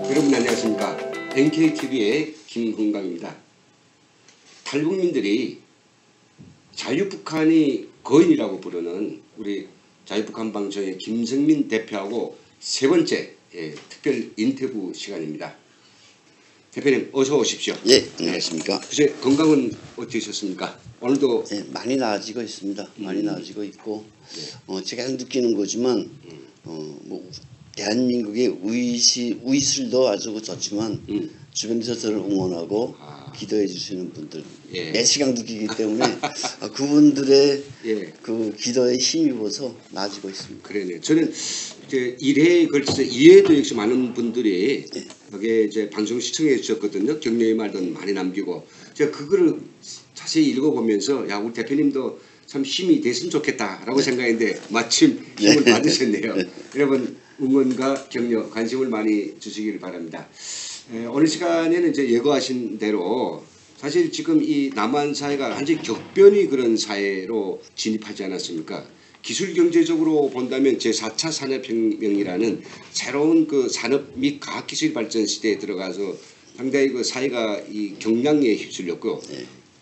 여러분 안녕하십니까. NKTV의 김건강입니다. 탈북민들이 자유북한이 거인이라고 부르는 우리 자유북한방송의 김성민 대표하고 세 번째 특별 인터뷰 시간입니다. 대표님 어서 오십시오. 예, 안녕하십니까. 그새 건강은 어떠셨습니까? 오늘도 많이 나아지고 있습니다. 많이 나아지고 있고 제가 느끼는 거지만 뭐 대한민국의 우이슬도 아주 좋지만 주변에서 저를 응원하고 기도해 주시는 분들 매 시간 느끼기 때문에 그분들의 그 기도에 힘입어서 나아지고 있습니다. 그러네요. 저는 이제 1회에 걸쳐서 2회도 역시 많은 분들이 거기에 이제 방송 시청해 주셨거든요. 격려의 말도 많이 남기고 제가 그거를 자세히 읽어보면서 야 우리 대표님도 참 힘이 됐으면 좋겠다라고 생각했는데 마침 힘을 받으셨네요. 여러분 응원과 격려 관심을 많이 주시길 바랍니다. 오늘 시간에는 이제 예고하신 대로 사실 지금 이 남한 사회가 완전히 격변이 그런 사회로 진입하지 않았습니까? 기술 경제적으로 본다면 제4차 산업혁명이라는 새로운 그 산업 및 과학기술 발전 시대에 들어가서 상당히 그 사회가 이 경량에 휩쓸렸고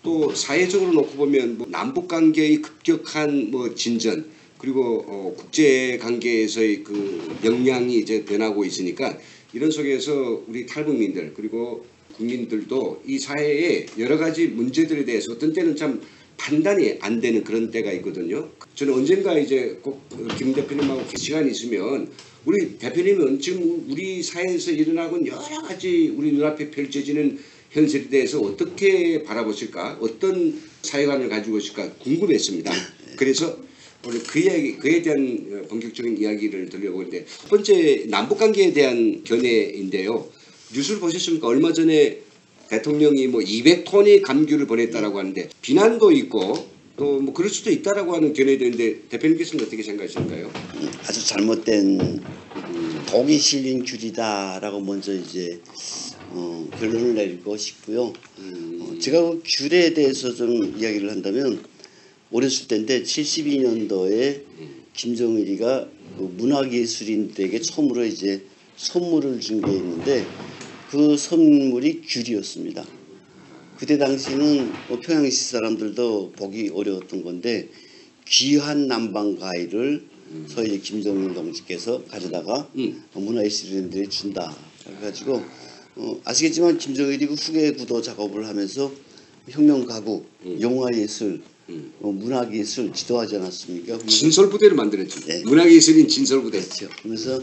또 사회적으로 놓고 보면 뭐 남북 관계의 급격한 뭐 진전 그리고 국제 관계에서의 그 역량이 이제 변하고 있으니까 이런 속에서 우리 탈북민들 그리고 국민들도 이 사회의 여러 가지 문제들에 대해서 어떤 때는 참 판단이 안 되는 그런 때가 있거든요. 저는 언젠가 이제 꼭 김 대표님하고 시간이 있으면 우리 대표님은 지금 우리 사회에서 일어나고 여러 가지 우리 눈앞에 펼쳐지는 현실에 대해서 어떻게 바라보실까? 어떤 사회관을 가지고 있을까 궁금했습니다. 그래서 오늘 그에 대한 본격적인 이야기를 들려고 하는데 첫 번째 남북관계에 대한 견해인데요. 뉴스를 보셨습니까? 얼마 전에 대통령이 뭐 200톤의 감귤을 보냈다라고 하는데 비난도 있고 또 뭐 그럴 수도 있다라고 하는 견해도 있는데 대표님께서는 어떻게 생각하실까요? 아주 잘못된 독이 실린 귤이다라고 먼저 이제 결론을 내리고 싶고요. 제가 그 귤에 대해서 좀 이야기를 한다면 어렸을 때인데 72년도에 김정일이가 그 문화예술인들에게 처음으로 이제 선물을 준 게 있는데 그 선물이 귤이었습니다. 그때 당시는 평양시 사람들도 보기 어려웠던 건데 귀한 남방 과일을 소위 김정일 동지께서 가져다가 문화예술인들이 준다. 그래가지고 아시겠지만 김정일이 그 후계 구도 작업을 하면서 혁명 가구, 영화예술, 문학예술 지도하지 않았습니까? 진설부대를 만들었죠. 네. 문학예술인 진설부대. 그렇죠. 그래서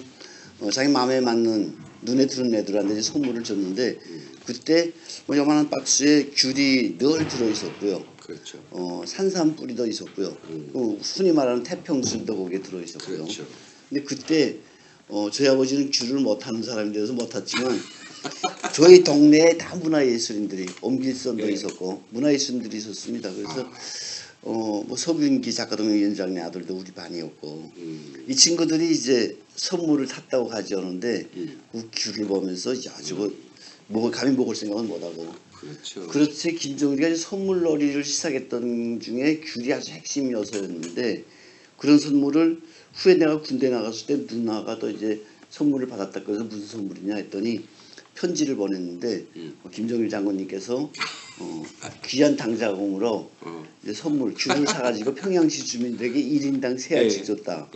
자기 마음에 맞는 눈에 들은 애들한테 선물을 줬는데 그때 뭐 요만한 박스에 귤이 늘 들어있었고요. 그렇죠. 산삼 뿌리도 있었고요. 흔히 말하는 태평술도 거기에 들어있었고요. 그렇죠. 근데 그때 저희 아버지는 귤을 못하는 사람이 되어서 못 탔지만 저희 동네에 다 문화예술인들이 엄길선도 있었고 문화예술인들이 있었습니다. 그래서 뭐 서균기 작가동위원장의 아들도 우리 반이었고 이 친구들이 이제 선물을 탔다고 가져오는데 그 귤을 보면서 아주 감히 먹을 생각은 못하고 그렇죠. 그렇지 김정일이가 선물놀이를 시작했던 중에 귤이 아주 핵심 요소였는데 그런 선물을 후에 내가 군대 나갔을 때 누나가 또 이제 선물을 받았다 그래서 무슨 선물이냐 했더니 편지를 보냈는데 김정일 장군님께서 귀한 당자금으로 이제 선물 귤을 사가지고 평양시 주민들에게 1인당 3알씩 줬다.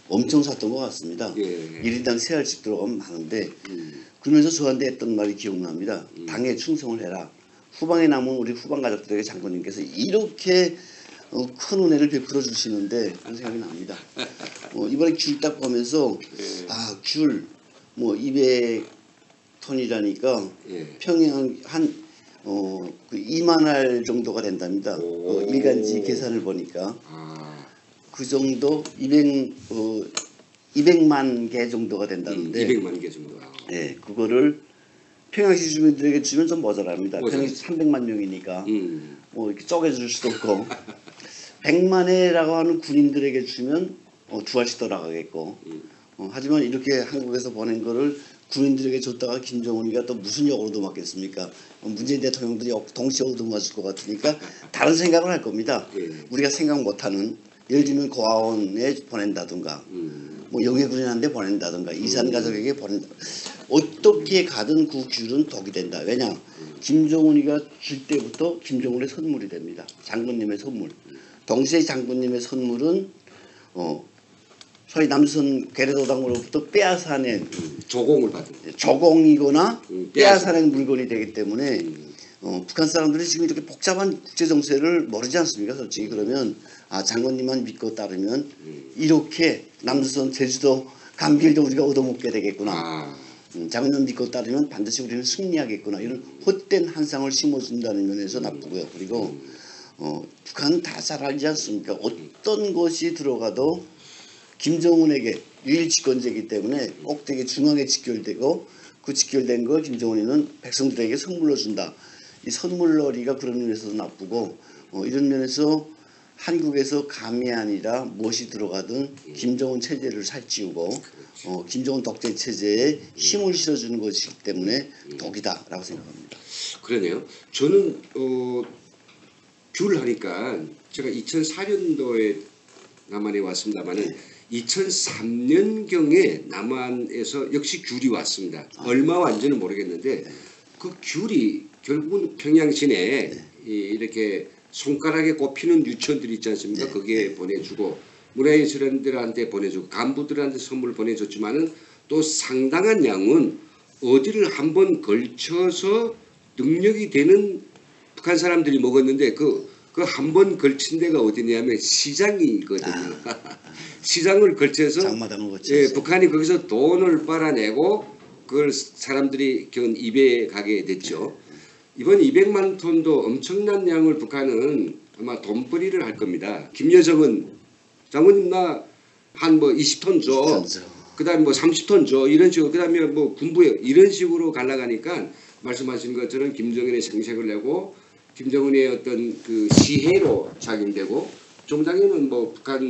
엄청 샀던 것 같습니다. 1인당 3알씩 들어가면 많은데 그러면서 저한테 했던 말이 기억납니다. 당에 충성을 해라. 후방에 남은 우리 후방 가족들에게 장군님께서 이렇게 큰 은혜를 베풀어 주시는데 하는 생각이 납니다. 이번에 귤 딱 보면서 귤 뭐 200톤이라니까 평양 한 그 2만 알 정도가 된답니다. 일간지 계산을 보니까 그 정도 200만 개 정도가 된다는데 200만 개 정도. 네, 그거를 평양시 주민들에게 주면 좀 모자랍니다. 평양시 300만 명이니까 뭐 이렇게 쪼개줄 수도 없고 100만 회라고 하는 군인들에게 주면 2알씩 더 나가겠고 하지만 이렇게 한국에서 보낸 거를 군인들에게 줬다가 김정은이가 또 무슨 역으로 도맡겠습니까? 문재인 대통령들이 동시에 얻어맞을 것 같으니까 다른 생각을 할 겁니다. 우리가 생각 못하는 예를 들면 고아원에 보낸다든가 뭐 영해군인한테 보낸다든가 이산 가족에게 보낸다. 어떻게 가든 그 귤은 독이 된다. 왜냐? 김정은이가 줄 때부터 김정은의 선물이 됩니다. 장군님의 선물. 동시에 장군님의 선물은 소위 남선 괴뢰도당으로부터 빼앗아낸 조공을 받은 조공이거나 빼앗은. 빼앗아낸 물건이 되기 때문에 북한 사람들이 지금 이렇게 복잡한 국제 정세를 모르지 않습니까? 솔직히 그러면 장군님만 믿고 따르면 이렇게 남조선 제주도 감길도 우리가 얻어먹게 되겠구나. 장군님 믿고 따르면 반드시 우리는 승리하겠구나. 이런 헛된 환상을 심어준다는 면에서 나쁘고요. 그리고 북한은 다 잘 알지 않습니까? 어떤 것이 들어가도 김정은에게 유일 집권제이기 때문에 꼭대기 중앙에 직결되고 그 직결된 걸 김정은이는 백성들에게 선물로 준다. 이 선물놀이가 그런 면에서도 나쁘고 이런 면에서 한국에서 감이 아니라 무엇이 들어가든 김정은 체제를 살찌우고 김정은 독재 체제에 힘을 실어주는 것이기 때문에 독이다라고 생각합니다. 그러네요. 저는 귤 하니까 제가 2004년도에 남한에 왔습니다만은 2003년경에 남한에서 역시 귤이 왔습니다. 얼마 왔는지는 모르겠는데 그 귤이 결국은 평양시내에 이렇게 손가락에 꼽히는 유치원들이 있지 않습니까? 거기에 보내주고 문화예술인들한테 보내주고 간부들한테 선물 보내줬지만은 또 상당한 양은 어디를 한번 걸쳐서 능력이 되는 북한 사람들이 먹었는데 그 한 번 걸친 데가 어디냐면 시장이거든요. 시장을 걸쳐서 장마당을 거쳐서 북한이 거기서 돈을 빨아내고 그걸 사람들이 입에 가게 됐죠. 이번 200만 톤도 엄청난 양을 북한은 아마 돈벌이를 할 겁니다. 김여정은 장군님 나 한 뭐 20톤 줘. 그다음에 뭐 30톤 줘. 이런 식으로 그다음에 뭐 군부에 이런 식으로 갈라가니까 말씀하신 것처럼 김정은의 생색을 내고 김정은의 어떤 그 시해로 작용되고 종장에는 뭐 북한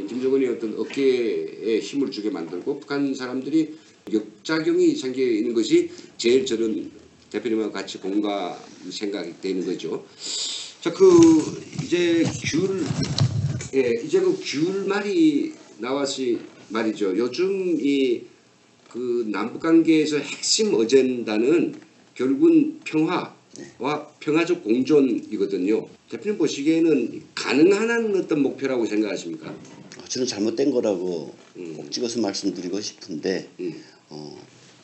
김정은의 어떤 어깨에 힘을 주게 만들고 북한 사람들이 역작용이 생기는 것이 제일 저는 대표님하고 같이 공감 생각이 되는 거죠. 자, 이제 이제 그 귤말이 나왔이 말이죠. 요즘 그 남북 관계에서 핵심 어젠다는 결국은 평화와 평화적 공존이거든요. 대표님 보시기에는 가능한 어떤 목표라고 생각하십니까? 저는 잘못된 거라고 꼭 찍어서 말씀드리고 싶은데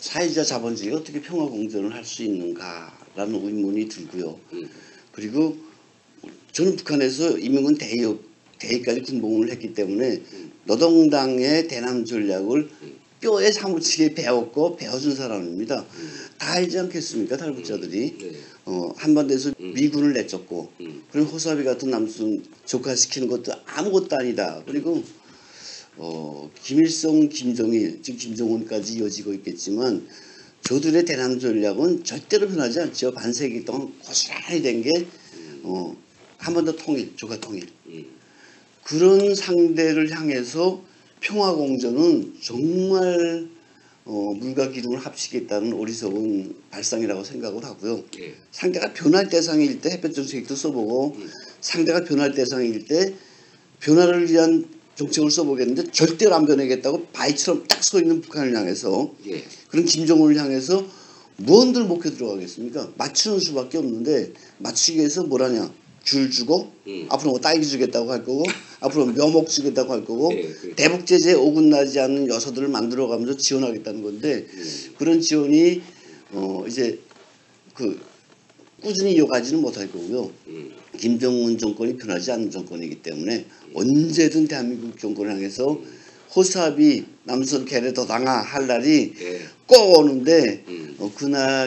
사회주의와 자본주의가 어떻게 평화 공존을 할 수 있는가라는 의문이 들고요. 그리고 저는 북한에서 이명은 대위까지 군복무를 했기 때문에 노동당의 대남 전략을 뼈에 사무치게 배웠고 배워준 사람입니다. 다 알지 않겠습니까? 탈북자들이. 한반도에서 미군을 내쫓고 그런 호사비 같은 남순 적화시키는 것도 아무것도 아니다. 그리고 김일성, 김정일, 지금 김정은까지 이어지고 있겠지만 저들의 대남 전략은 절대로 변하지 않죠. 반세기 동안 고스란히 된 게 한반도 통일, 조가 통일. 그런 상대를 향해서 평화공존은 정말 물과 기름을 합치겠다는 어리석은 발상이라고 생각을 하고요. 상대가 변할 대상일 때 햇볕 정책도 써보고 상대가 변할 대상일 때 변화를 위한 정책을 써보겠는데 절대로 안 변하겠다고 바위처럼 딱 서 있는 북한을 향해서 그런 김정은을 향해서 무언들 목표 들어가겠습니까? 맞추는 수밖에 없는데 맞추기 위해서 뭐라냐? 귤 주고 앞으로 뭐 딸기 주겠다고 할 거고 앞으로 묘목 주겠다고 할 거고 대북 제재에 어긋나지 않는 요소들을 만들어가면서 지원하겠다는 건데 그런 지원이 이제 꾸준히 이어가지는 못할 거고요. 김정은 정권이 변하지 않는 정권이기 때문에 언제든 대한민국 정권을 향해서 호사비 남선 괴뢰 도당화 할 날이 꼭 오는데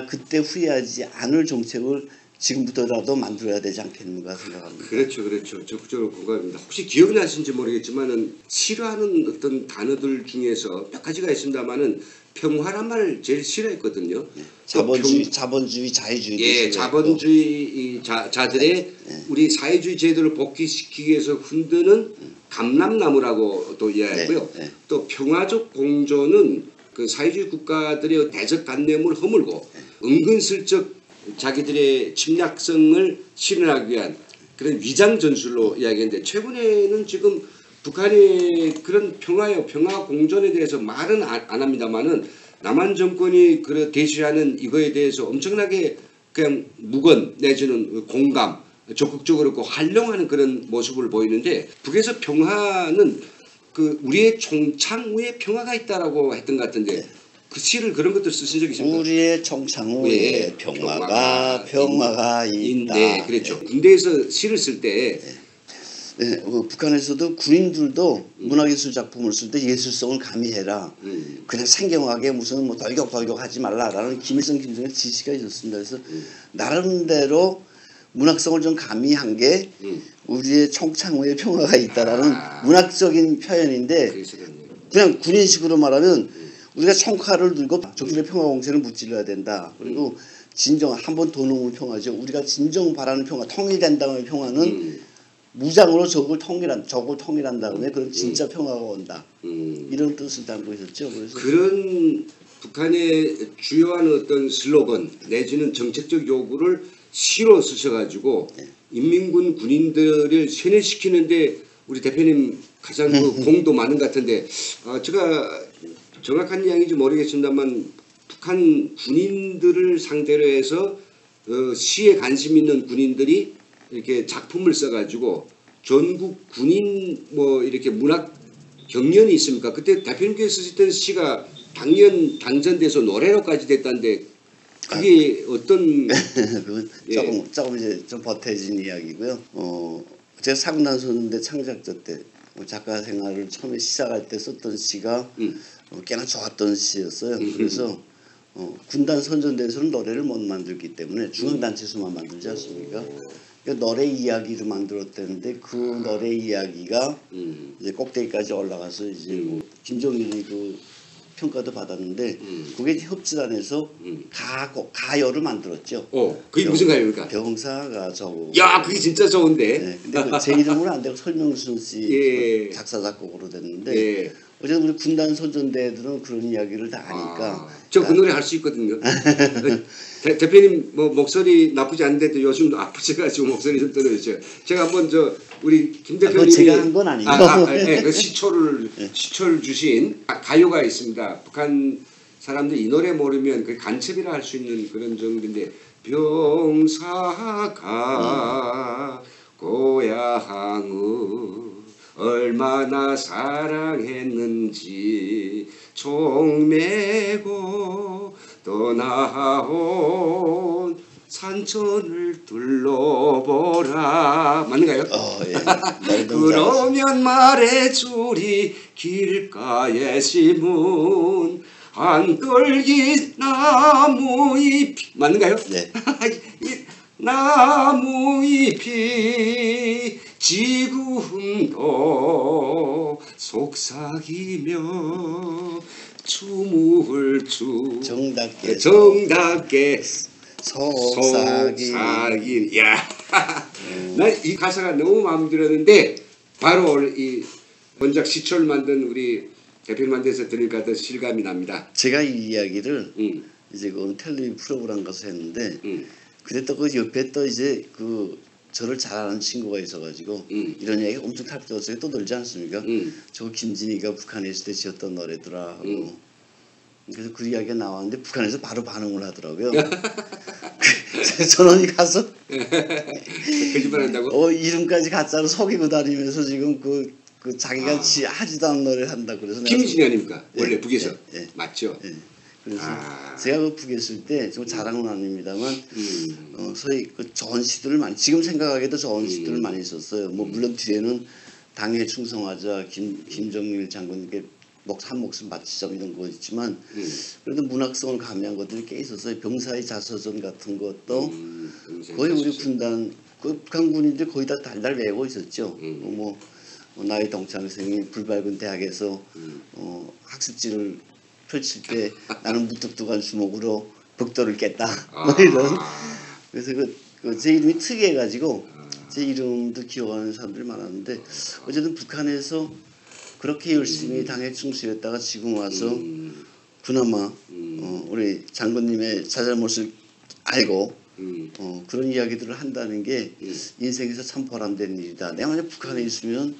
그때 후회하지 않을 정책을 지금부터라도 만들어야 되지 않겠는가 생각합니다. 그렇죠. 적극적으로 공감합니다. 혹시 기억나신지 모르겠지만은 싫어하는 어떤 단어들 중에서 몇 가지가 있습니다만은 평화란 말을 제일 싫어했거든요. 자본주의, 자유주의. 예, 자본주의 자들의 우리 사회주의 제도를 복귀시키기 위해서 흔드는 감람나무라고 또 이해하고요. 또 평화적 공존은 그 사회주의 국가들의 대적 관념을 허물고 은근슬쩍 자기들의 침략성을 실현하기 위한 그런 위장 전술로 이야기했는데 최근에는 지금 북한의 그런 평화 공존에 대해서 말은 안 합니다만은 남한 정권이 그 대시하는 이거에 대해서 엄청나게 그냥 묵은 내지는 공감, 적극적으로 활용하는 그런 모습을 보이는데 북에서 평화는 그 우리의 총창 위에 평화가 있다라고 했던 것 같은데 그 시를 그런 것들 쓰신 적이 있습니까? 우리의 총창 위에 평화가 있다. 네, 그렇죠. 군대에서 시를 쓸 때 네, 북한에서도 군인들도 문화예술 작품을 쓸 때 예술성을 가미해라. 그냥 생경하게 무슨 뭐 덜격덜격 하지 말라라는 김일성의 지시가 있었습니다. 그래서 나름대로 문학성을 좀 가미한 게 우리의 총창후에 평화가 있다라는 문학적인 표현인데 그냥 군인식으로 말하면 우리가 총칼을 들고 적들의 평화 공세를 무찔러야 된다. 그리고 진정 한번 더 놓으면 평화죠. 우리가 진정 바라는 평화, 통일된 다음의 평화는 무장으로 적을 통일한 다음에 그런 진짜 평화가 온다. 이런 뜻을 담고 있었죠. 그래서 그런 북한의 주요한 어떤 슬로건 내지는 정책적 요구를 시로 쓰셔가지고 인민군 군인들을 세뇌시키는데 우리 대표님 가장 그 공도 많은 것 같은데 제가 정확한 이야기인지 모르겠습니다만 북한 군인들을 상대로 해서 시에 관심 있는 군인들이 이렇게 작품을 써가지고 전국 군인 뭐 이렇게 문학 경연이 있습니까? 그때 대표님께서 쓰셨던 시가 당전돼서 노래로까지 됐다는데 그게 어떤 그건 조금 이제 좀 버텨진 이야기고요. 제가 상단소년대 창작자 때 작가 생활을 처음에 시작할 때 썼던 시가 꽤나 좋았던 시였어요. 그래서 군단 선전대에서는 노래를 못 만들기 때문에 중앙단체에서만 만들지 않습니까? 그러니까 노래 이야기를 만들었다는데 그 노래 이야기가 이제 꼭대기까지 올라가서 이제 뭐 김정일이 그 평가도 받았는데 그게 협지단에서 가요를 만들었죠. 그게 무슨 가요입니까? 병사가 저거. 야, 그게 진짜 좋은데. 네, 근데 제 이름으로 안 되고 설명순 씨 작사 작곡으로 됐는데 어쨌든 우리 군단 선전대들은 그런 이야기를 다 아니까. 저 그 노래 할 수 있거든요. 대표님 뭐 목소리 나쁘지 않은데도 요즘 아프셔가지고 목소리 좀 떨어졌죠. 제가 한번 우리 김 대표님이 제가 한 건 아니고 그 시초를 주신 가요가 있습니다. 북한 사람들 이 노래 모르면 그 간첩이라 할 수 있는 그런 정도인데 병사가 고향을 얼마나 사랑했는지 총 메고 떠나온 산천을 둘러보라. 맞는가요? 예. 그러면 말해주리 길가에 심은 안떨기 나무잎. 맞는가요? 네. 나무잎이 지금도 속삭이며 춤을 정답게 속삭인. 야, 난 이 가사가 너무 마음에 들었는데 바로 이 원작 시초를 만든 우리 대표님한테서 들으니까 더 실감이 납니다. 제가 이 이야기를 이제 그 텔레비전 프로그램 가서 했는데 그때 또 그 옆에 또 이제 그 저를 잘 아는 친구가 있어가지고 이런 얘기 엄청 탈피어서 또 놀지 않습니까? 저 김진희가 북한에 있을 때 지었던 노래더라 하고 그래서 그 이야기가 나왔는데 북한에서 바로 반응을 하더라고요. 전원이 가서 거짓말한다고? 이름까지 가짜로 속이고 다니면서 지금 그 자기가 하지도 않은 노래를 한다 그래서 김진희 아닙니까? 원래 북에서 맞죠? 그래서 제가 그 북에 있을 때 좀 자랑은 아닙니다만 소위 그 좋은 시들을 많이 지금 생각하기에도 좋은 시들을 많이 썼어요. 뭐 물론 뒤에는 당에 충성하자 김정일 장군님께 한 목숨 바치자 이런 거 있지만 그래도 문학성을 가미한 것들이 꽤 있었어요. 병사의 자서전 같은 것도 거의 우리 군단 북한 군인들 거의 다 달달 외우고 있었죠. 뭐 나의 동창생이 불밝은 대학에서 학습지를 펼칠 때 나는 무뚝뚝한 주먹으로 벽돌을 깼다. 뭐 이런. 그래서 제 이름이 특이해가지고 제 이름도 기억하는 사람들이 많았는데 어쨌든 북한에서 그렇게 열심히 당에 충실했다가 지금 와서 그나마 우리 장군님의 자잘못을 알고 그런 이야기들을 한다는 게 인생에서 참 보람된 일이다. 내가 만약 북한에 있으면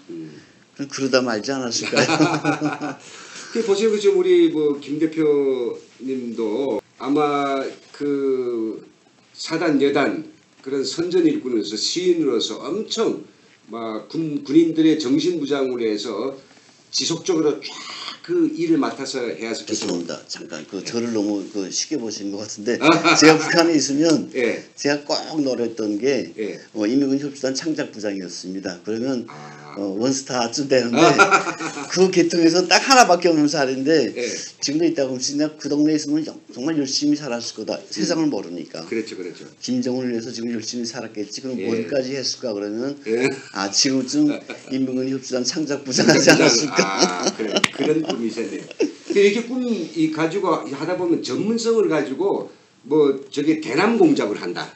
그러다 말지 않았을까요? 그 보시면 지금 우리 뭐 김 대표님도 아마 그 사단 여단 그런 선전 일꾼으로서 시인으로서 엄청 막 군인들의 정신부장으로 해서 지속적으로 쫙 그 일을 맡아서 해왔을 것이고. 죄송합니다. 잠깐 저를 너무 쉽게 보신 것 같은데 제가 북한에 있으면 예. 제가 꼭 노렸던 게 예. 인민군 협조단 창작부장이었습니다. 그러면 아. 원스타쯤 되는데 그 계통에서 딱 하나밖에 없는 살인데 예. 지금도 있다고 하면 내가 그 동네에 있으면 정말 열심히 살았을 거다. 세상을 모르니까. 그렇죠, 그렇죠. 김정은을 위해서 지금 열심히 살았겠지. 그럼 예. 뭘까지 했을까 그러면 예. 지금쯤 인민군 협조단 창작부장하지 않았을까. 아, 그래. 그런 꿈이셨네요. 이렇게 꿈이 가지고 하다 보면 전문성을 가지고 뭐 저게 대남 공작을 한다.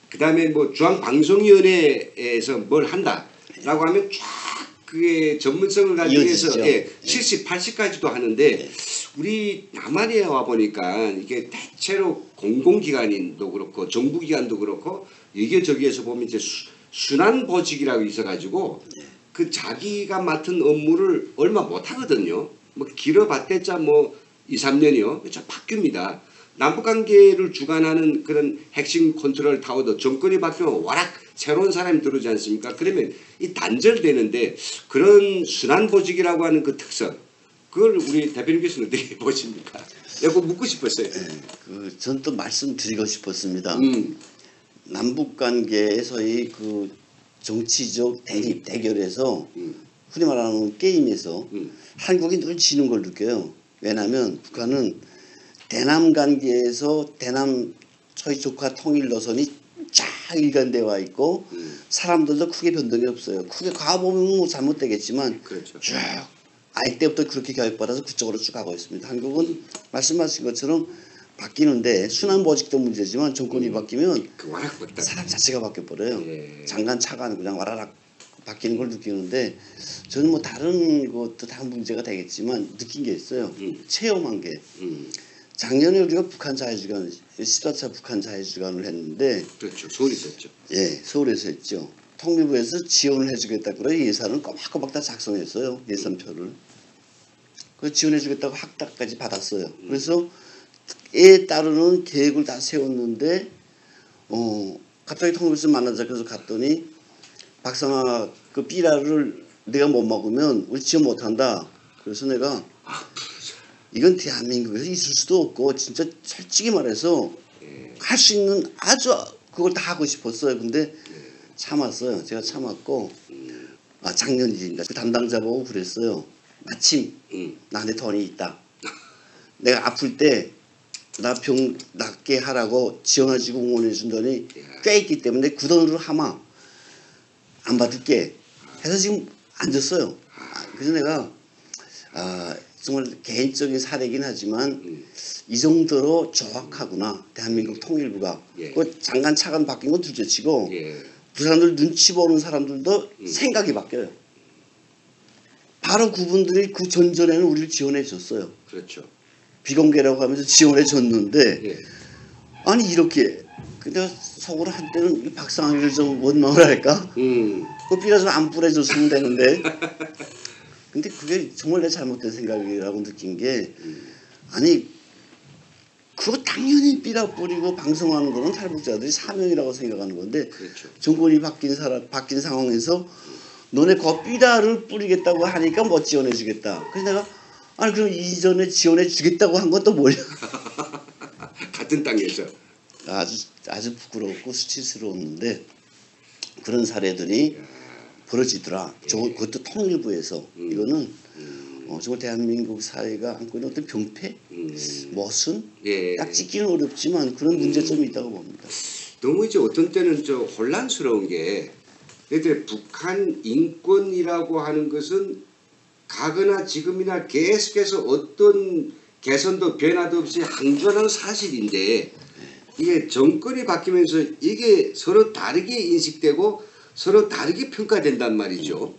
그다음에 뭐 중앙방송위원회에서 뭘 한다라고 하면 쫙 그게 전문성을 가지고 해서 이어지죠. 70, 80까지도 하는데 우리 남한에 와 보니까 이게 대체로 공공기관도 그렇고 정부기관도 그렇고 여기저기에서 보면 이제 순환보직이라고 있어가지고 그 자기가 맡은 업무를 얼마 못 하거든요. 뭐 길어봤대자 뭐 2, 3년이요. 저 바뀝니다. 남북관계를 주관하는 그런 핵심 컨트롤 타워도 정권이 바뀌면 와락 새로운 사람이 들어오지 않습니까? 그러면 이 단절되는데 그런 순환보직이라고 하는 그 특성 그걸 우리 대표님께서는 어떻게 보십니까? 내가 묻고 싶었어요. 전 또 말씀드리고 싶었습니다. 남북관계에서의 그 정치적 대립 대결에서 흔히 말하는 게임에서 한국이 늘 지는 걸 느껴요. 왜냐하면 북한은 대남 관계에서 대남 저희 조카 통일 노선이 쫙 일관되어 있고 사람들도 크게 변동이 없어요. 크게 가보면 뭐 잘못되겠지만 그렇죠. 쭉 아이 때부터 그렇게 교육받아서 그쪽으로 쭉 가고 있습니다. 한국은 말씀하신 것처럼 바뀌는데 순환보직도 문제지만 정권이 바뀌면 그 와락 걷다. 사람 자체가 바뀌어버려요. 예. 장관 차관 그냥 와라락 바뀌는 걸 느끼는데 저는 뭐 다른 것도 다 문제가 되겠지만 느낀 게 있어요. 체험한 게. 작년에 우리가 북한 자유주간 14차 북한 자유주간을 했는데 그렇죠. 서울에 있었죠. 예, 서울에서 했죠. 통일부에서 지원을 해주겠다 그래 예산을 꼬박꼬박 다 작성했어요. 예산표를. 그 지원해주겠다고 학다까지 받았어요. 그래서 에 따르는 계획을 다 세웠는데 갑자기 통일부에서 만나자 그래서 갔더니 박상아 그 삐라를 내가 못 먹으면 우리 지원 못한다. 그래서 내가 이건 대한민국에서 있을 수도 없고 진짜 솔직히 말해서 할 수 있는 아주 그걸 다 하고 싶었어요. 근데 참았어요. 제가 참았고 작년 일입니다. 그 담당자 보고 그랬어요. 마침 나한테 돈이 있다. 내가 아플 때 나 병 낫게 하라고 지원해주고 응원해준 돈이 꽤 있기 때문에 그 돈으로 하마 안 받을게 해서 지금 앉았어요. 그래서 내가 정말 개인적인 사례이긴 하지만 이 정도로 정확하구나 대한민국 통일부가. 그 장관 차관 바뀐 건 둘째치고 그 사람들 눈치 보는 사람들도 생각이 바뀌어요. 바로 그분들이 그 전전에는 우리를 지원해 줬어요. 그렇죠. 비공개라고 하면서 지원해 줬는데 아니 이렇게 근데 속으로 한때는 이 박상학을 좀 원망을 할까? 그 삐라서 안 뿌려줬으면 되는데 근데 그게 정말 내 잘못된 생각이라고 느낀 게 아니 그거 당연히 삐라 뿌리고 방송하는 거는 탈북자들이 사명이라고 생각하는 건데 그렇죠. 정권이 바뀐 상황에서 너네 거 삐라를 뿌리겠다고 하니까 못 지원해 주겠다. 그래서 내가 아니 그럼 이전에 지원해 주겠다고 한 건 또 뭐냐? 같은 땅에서. 아주 부끄럽고 수치스러웠는데 그런 사례들이 벌어지더라. 그것도 통일부에서 이거는 정말 대한민국 사회가 안고 있는 어떤 병폐, 모순, 딱 찍기는 어렵지만 그런 문제점이 있다고 봅니다. 너무 이제 어떤 때는 저 혼란스러운 게 예를 북한 인권이라고 하는 것은 가거나 지금이나 계속해서 어떤 개선도 변화도 없이 항존한 사실인데 이게 정권이 바뀌면서 이게 서로 다르게 인식되고 서로 다르게 평가된단 말이죠.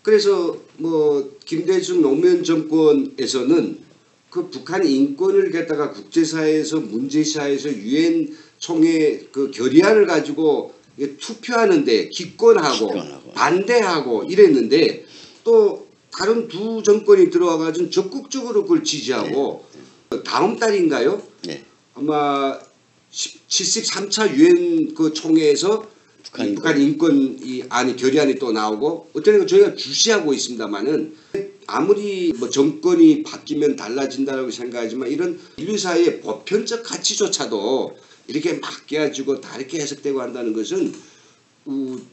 그래서 뭐 김대중 노무현 정권에서는 그 북한 인권을 갖다가 국제사회에서 문제시하에서 유엔 총회 그 결의안을 가지고 투표하는데 기권하고 반대하고 이랬는데 또 다른 두 정권이 들어와가지고 적극적으로 그걸 지지하고 다음 달인가요? 네. 아마 73차 유엔 그 총회에서 북한 인권 이 안이 결의안이 또 나오고 어쩌면 저희가 주시하고 있습니다만은 아무리 뭐 정권이 바뀌면 달라진다고 생각하지만 이런 인류 사회의 보편적 가치조차도 이렇게 막 깨가지고 다르게 해석되고 한다는 것은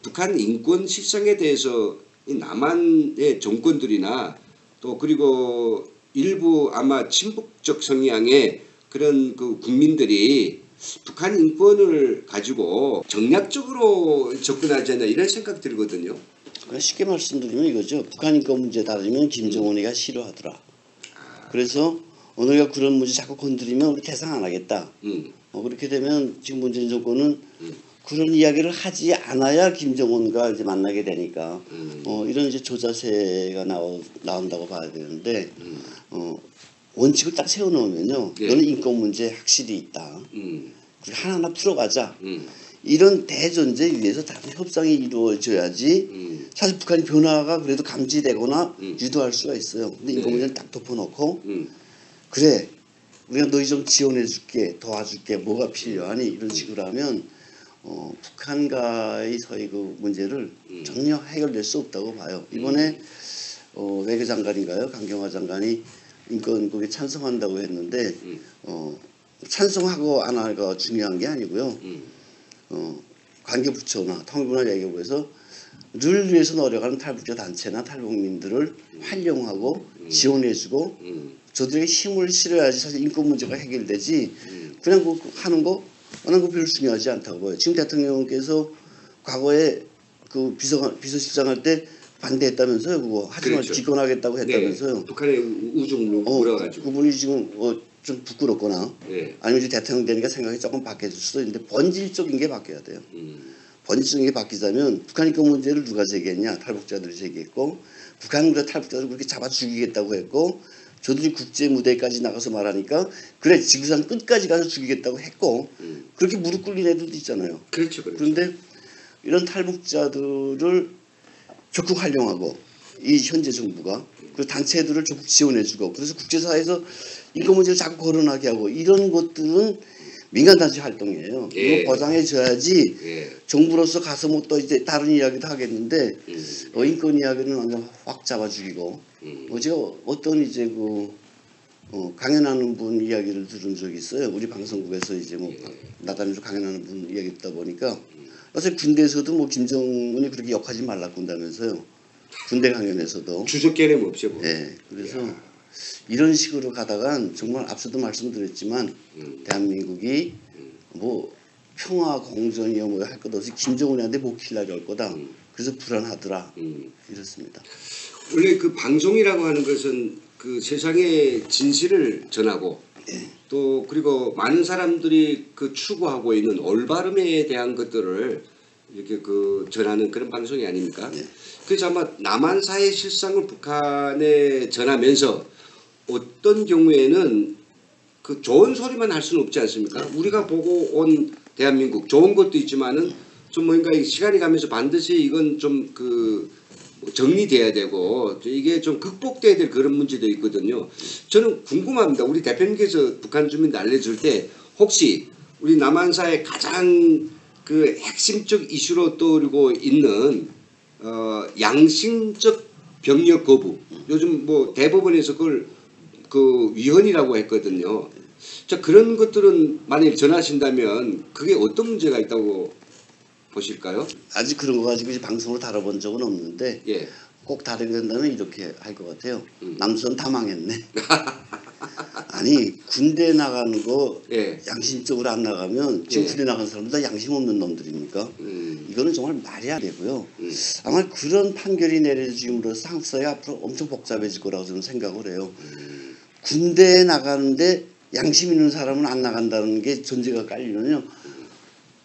북한 인권 실상에 대해서 이 남한의 정권들이나 또 그리고 일부 아마 친북적 성향의 그런 그 국민들이 북한 인권을 가지고 정략적으로 접근하지 않나 이런 생각 들거든요. 그러니까 쉽게 말씀드리면 이거죠. 북한 인권 문제 다루면 김정은이가 싫어하더라. 그래서 오늘가 그런 문제 자꾸 건드리면 우리 대상 안 하겠다. 그렇게 되면 지금 문재인 정권은 그런 이야기를 하지 않아야 김정은과 이제 만나게 되니까 이런 이제 조자세가 나온다고 봐야 되는데 원칙을 딱 세워놓으면요. 예. 너는 인권 문제 확실히 있다. 그리고 하나하나 풀어가자. 음. 이런 대전제 위에서 다른 협상이 이루어져야지 사실 북한이 변화가 그래도 감지되거나 유도할 수가 있어요. 근데 인권 문제는 딱 덮어놓고 그래 우리가 너희 좀 지원해줄게 도와줄게 뭐가 필요하니 이런 식으로 하면 북한과의 서의 그 문제를 전혀 해결될 수 없다고 봐요. 이번에 외교장관인가요? 강경화 장관이 인권국에 찬성한다고 했는데 찬성하고 안 하고가 중요한 게 아니고요. 관계부처나 통일부나 외교부에서 를 위해서 노력하는 탈북자 단체나 탈북민들을 활용하고 지원해주고 저들에게 힘을 실어야지 사실 인권 문제가 해결되지 그냥 그 하는 거 나는 그 별로 중요하지 않다고 봐요. 지금 대통령께서 과거에 그 비서실장 할 때 반대했다면서요. 그거 하지만 그렇죠. 기권하겠다고 했다면서요. 네. 북한의 우중을 물어가지고. 그분이 지금 좀 부끄럽거나 네. 아니면 이제 대통령 되니까 생각이 조금 바뀌어질 수도 있는데 본질적인 게 바뀌어야 돼요. 본질적인 게 바뀌자면 북한 인권 문제를 누가 제기했냐? 탈북자들이 제기했고 북한은 그 탈북자들을 그렇게 잡아 죽이겠다고 했고 저들이 국제 무대까지 나가서 말하니까 그래 지구상 끝까지 가서 죽이겠다고 했고 그렇게 무릎 꿇린 애들도 있잖아요. 그렇죠, 그렇죠. 그런데 이런 탈북자들을 적극 활용하고 이 현재 정부가 그 단체들을 적극 지원해주고 그래서 국제사회에서 인권 문제를 자꾸 거론하게 하고 이런 것들은 민간단체 활동이에요. 예. 이거 보장해줘야지 예. 정부로서 가서 뭐 또 이제 다른 이야기도 하겠는데 인권 이야기는 완전 확 잡아 죽이고 제가 어떤 이제 그 강연하는 분 이야기를 들은 적이 있어요. 우리 방송국에서 이제 뭐 나다니면서 강연하는 분 이야기 듣다 보니까 사실 군대에서도 뭐 김정은이 그렇게 욕하지 말라고 한다면서요. 군대 강연에서도. 주적개념 없이 뭐. 네. 그래서 이런 식으로 가다간 정말 앞서도 말씀드렸지만 대한민국이 뭐 평화 공존이요 뭐 할 것 없이 김정은한테 못 킬날이 올 거다. 그래서 불안하더라. 이렇습니다. 원래 그 방송이라고 하는 것은 그 세상의 진실을 전하고 또 그리고 많은 사람들이 그 추구하고 있는 올바름에 대한 것들을 이렇게 그 전하는 그런 방송이 아닙니까? 그래서 아마 남한 사회 실상을 북한에 전하면서 어떤 경우에는 그 좋은 소리만 할 수는 없지 않습니까? 우리가 보고 온 대한민국 좋은 것도 있지만은 좀 뭔가 시간이 가면서 반드시 이건 좀 그 정리돼야 되고 이게 좀 극복돼야 될 그런 문제들이 있거든요. 저는 궁금합니다. 우리 대표님께서 북한 주민들 알려줄 때 혹시 우리 남한사의 가장 그 핵심적 이슈로 떠오르고 있는 양심적 병력 거부 요즘 뭐 대법원에서 그걸 그 위헌이라고 했거든요. 자 그런 것들은 만약에 전하신다면 그게 어떤 문제가 있다고 보실까요? 아직 그런 거 가지고 이제 방송으로 다뤄본 적은 없는데 예. 꼭 다르게 된다면 이렇게 할 것 같아요. 남선 다 망했네. 아니 군대 나가는 거 예. 양심적으로 안 나가면 지금 예. 군대 나간 사람들 다 양심 없는 놈들입니까? 이거는 정말 말이 안 되고요. 아마 그런 판결이 내려짐으로써 한국 사회가 앞으로 엄청 복잡해질 거라고 저는 생각을 해요. 군대에 나가는데 양심 있는 사람은 안 나간다는 게 전제가 깔리면요.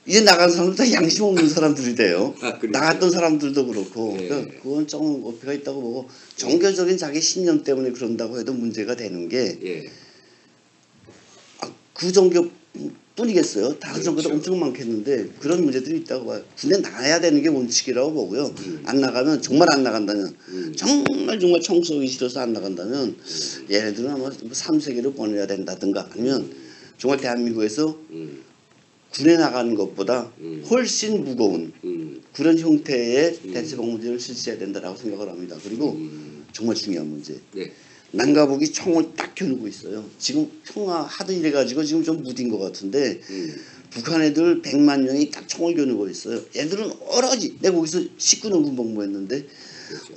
이제 나간 사람들 다 양심 없는 사람들이 돼요. 그렇죠. 나갔던 사람들도 그렇고 예. 그러니까 그건 조금 어폐가 있다고 보고 종교적인 자기 신념 때문에 그런다고 해도 문제가 되는 게 예. 그 종교 뿐이겠어요. 다른 정보도 그렇죠. 엄청 많겠는데 그런 문제들이 있다고 봐요. 군대 나가야 되는 게 원칙이라고 보고요. 안 나가면 정말 안 나간다면 정말 청소하기 싫어서 안 나간다면 얘네들은 아마 3세계로 보내야 된다든가 아니면 정말 대한민국에서 군에 나가는 것보다 훨씬 무거운 그런 형태의 대체복무제를 실시해야 된다라고 생각을 합니다. 그리고 정말 중요한 문제. 네. 남가북이 총을 딱 겨누고 있어요. 지금 평화 하도 이래가지고 지금 좀 무딘 것 같은데 북한 애들 100만 명이 딱 총을 겨누고 있어요. 애들은 오로지 내가 거기서 19년 군복무했는데